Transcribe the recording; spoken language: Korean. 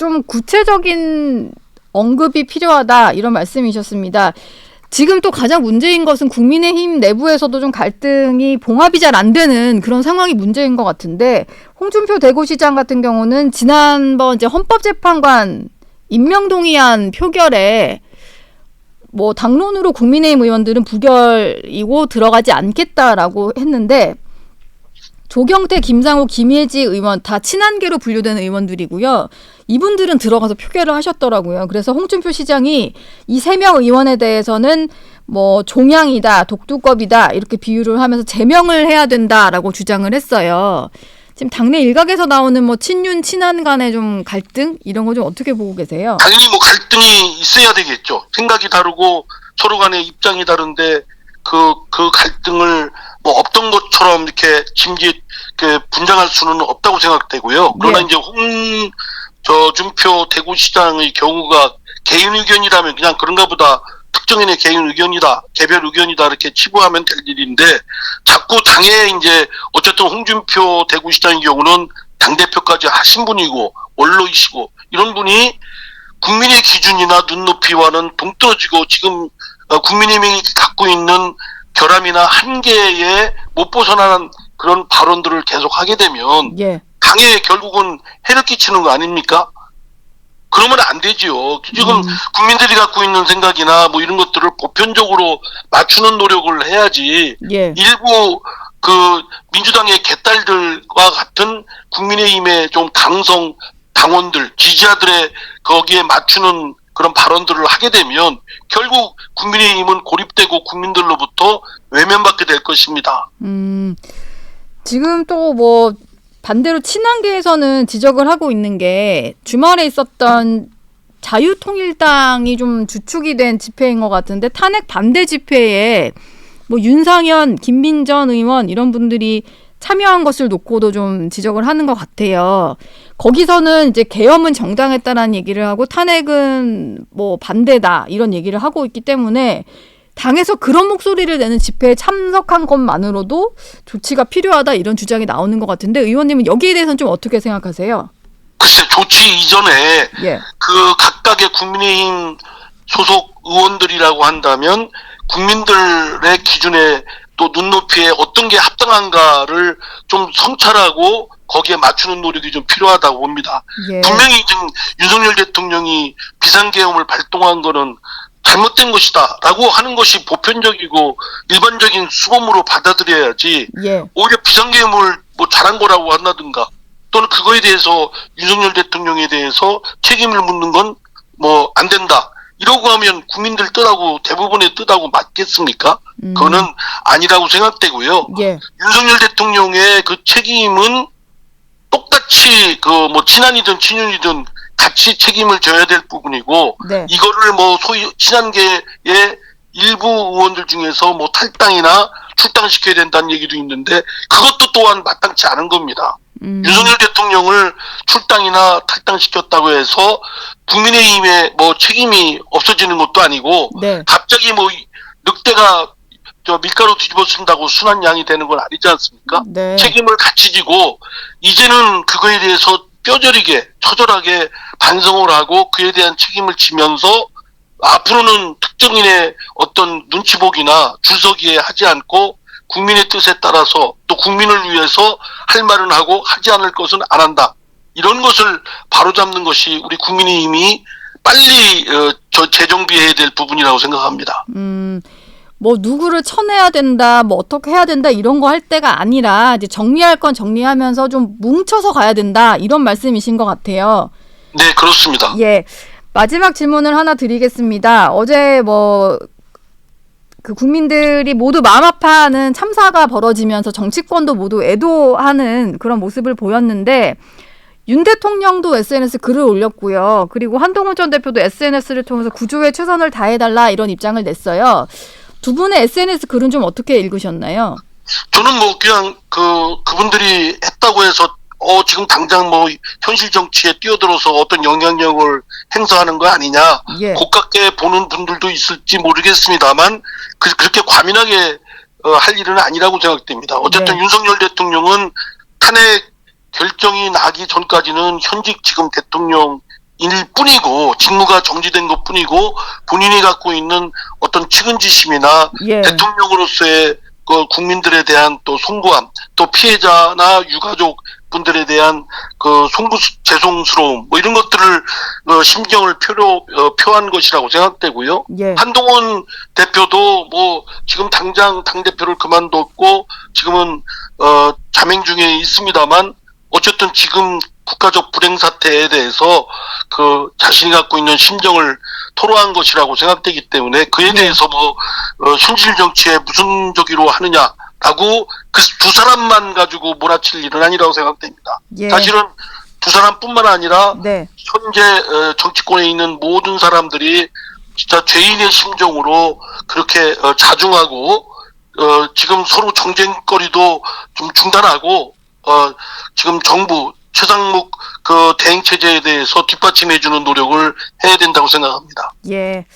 좀 구체적인 언급이 필요하다 이런 말씀이셨습니다. 지금 또 가장 문제인 것은 국민의힘 내부에서도 좀 갈등이 봉합이 잘 안 되는 그런 상황이 문제인 것 같은데 홍준표 대구시장 같은 경우는 지난번 이제 헌법재판관 임명동의안 표결에 뭐 당론으로 국민의힘 의원들은 부결이고 들어가지 않겠다라고 했는데 조경태, 김상호, 김예지 의원 다 친한계로 분류되는 의원들이고요. 이분들은 들어가서 표결을 하셨더라고요. 그래서 홍준표 시장이 이 3명 의원에 대해서는 뭐 종양이다, 독두껍이다 이렇게 비유를 하면서 제명을 해야 된다라고 주장을 했어요. 지금 당내 일각에서 나오는 뭐 친윤, 친한 간의 좀 갈등 이런 거 좀 어떻게 보고 계세요? 당연히 뭐 갈등이 있어야 되겠죠. 생각이 다르고 서로 간의 입장이 다른데 그 갈등을 뭐 없던 것처럼 이렇게 분장할 수는 없다고 생각되고요. 그러나 네. 이제 홍준표 대구시장의 경우가 개인 의견이라면 그냥 그런가 보다 특정인의 개인 의견이다, 개별 의견이다 이렇게 치부하면 될 일인데 자꾸 당에 이제 어쨌든 홍준표 대구시장의 경우는 당대표까지 하신 분이고 원로이시고 이런 분이 국민의 기준이나 눈높이와는 동떨어지고 지금 국민의힘이 갖고 있는 결함이나 한계에 못 벗어나는 그런 발언들을 계속 하게 되면 예. 당에 결국은 해를 끼치는 거 아닙니까? 그러면 안 되지요. 지금 국민들이 갖고 있는 생각이나 뭐 이런 것들을 보편적으로 맞추는 노력을 해야지. 예. 일부 민주당의 개딸들과 같은 국민의힘의 좀 강성 당원들, 지지자들의 거기에 맞추는 그런 발언들을 하게 되면 결국 국민의힘은 고립되고 국민들로부터 외면받게 될 것입니다. 지금 또 뭐 반대로 친한계에서는 지적을 하고 있는 게 주말에 있었던 자유통일당이 좀 주축이 된 집회인 것 같은데 탄핵 반대 집회에 뭐 윤상현, 김민전 의원 이런 분들이 참여한 것을 놓고도 좀 지적을 하는 것 같아요. 거기서는 이제 계엄은 정당했다라는 얘기를 하고 탄핵은 뭐 반대다 이런 얘기를 하고 있기 때문에 당에서 그런 목소리를 내는 집회에 참석한 것만으로도 조치가 필요하다 이런 주장이 나오는 것 같은데 의원님은 여기에 대해서는 좀 어떻게 생각하세요? 글쎄 조치 이전에 예. 그 각각의 국민의힘 소속 의원들이라고 한다면 국민들의 기준에 또 눈높이에 어떤 게 합당한가를 좀 성찰하고 거기에 맞추는 노력이 좀 필요하다고 봅니다. 예. 분명히 지금 윤석열 대통령이 비상계엄을 발동한 거는 잘못된 것이다 라고 하는 것이 보편적이고 일반적인 수범으로 받아들여야지 예. 오히려 비상계엄을 뭐 잘한 거라고 한다든가 또는 그거에 대해서 윤석열 대통령에 대해서 책임을 묻는 건 뭐 안 된다 이러고 하면 국민들 뜻하고 대부분의 뜻하고 맞겠습니까? 그거는 아니라고 생각되고요. 예. 윤석열 대통령의 그 책임은 똑같이 뭐 친한이든 친윤이든 같이 책임을 져야 될 부분이고 네. 이거를 뭐 소위 친한계의 일부 의원들 중에서 뭐 탈당이나 출당시켜야 된다는 얘기도 있는데 그것도 또한 마땅치 않은 겁니다. 윤석열 대통령을 출당이나 탈당시켰다고 해서 국민의힘의 뭐 책임이 없어지는 것도 아니고 네. 갑자기 뭐 늑대가 밀가루 뒤집어 쓴다고 순한 양이 되는 건 아니지 않습니까? 네. 책임을 같이 지고 이제는 그거에 대해서 뼈저리게 처절하게 반성을 하고 그에 대한 책임을 지면서 앞으로는 특정인의 어떤 눈치보기나 줄서기에 하지 않고 국민의 뜻에 따라서 또 국민을 위해서 할 말은 하고 하지 않을 것은 안 한다. 이런 것을 바로잡는 것이 우리 국민의힘이 빨리 재정비해야 될 부분이라고 생각합니다. 뭐 누구를 쳐내야 된다, 뭐 어떻게 해야 된다 이런 거 할 때가 아니라 이제 정리할 건 정리하면서 좀 뭉쳐서 가야 된다 이런 말씀이신 것 같아요. 네, 그렇습니다. 예, 마지막 질문을 하나 드리겠습니다. 어제 뭐 그 국민들이 모두 마음 아파하는 참사가 벌어지면서 정치권도 모두 애도하는 그런 모습을 보였는데 윤 대통령도 SNS 글을 올렸고요. 그리고 한동훈 전 대표도 SNS를 통해서 구조에 최선을 다해달라 이런 입장을 냈어요. 두 분의 SNS 글은 좀 어떻게 읽으셨나요? 저는 뭐 그냥 그분들이 했다고 해서 지금 당장 뭐 현실 정치에 뛰어들어서 어떤 영향력을 행사하는 거 아니냐. 예. 고깝게 보는 분들도 있을지 모르겠습니다만 그렇게 과민하게 할 일은 아니라고 생각됩니다. 어쨌든 네. 윤석열 대통령은 탄핵 결정이 나기 전까지는 현직 지금 대통령이 뿐이고 직무가 정지된 것 뿐이고 본인이 갖고 있는 어떤 측은지심이나 예. 대통령으로서의 그 국민들에 대한 또 송구함, 또 피해자나 유가족 분들에 대한 그 죄송스러움 뭐 이런 것들을 심경을 표한 것이라고 생각되고요. 예. 한동훈 대표도 뭐 지금 당장 당 대표를 그만뒀고 지금은 자명 중에 있습니다만 어쨌든 지금 국가적 불행 사태에 대해서 그 자신이 갖고 있는 심정을 토로한 것이라고 생각되기 때문에 그에 대해서 뭐 현실 정치에 무슨 저기로 하느냐라고 그 두 사람만 가지고 몰아칠 일은 아니라고 생각됩니다. 예. 사실은 두 사람뿐만 아니라 네. 현재 정치권에 있는 모든 사람들이 진짜 죄인의 심정으로 그렇게 자중하고 지금 서로 정쟁거리도 좀 중단하고 지금 정부 최상목 그 대행 체제에 대해서 뒷받침해주는 노력을 해야 된다고 생각합니다. 예.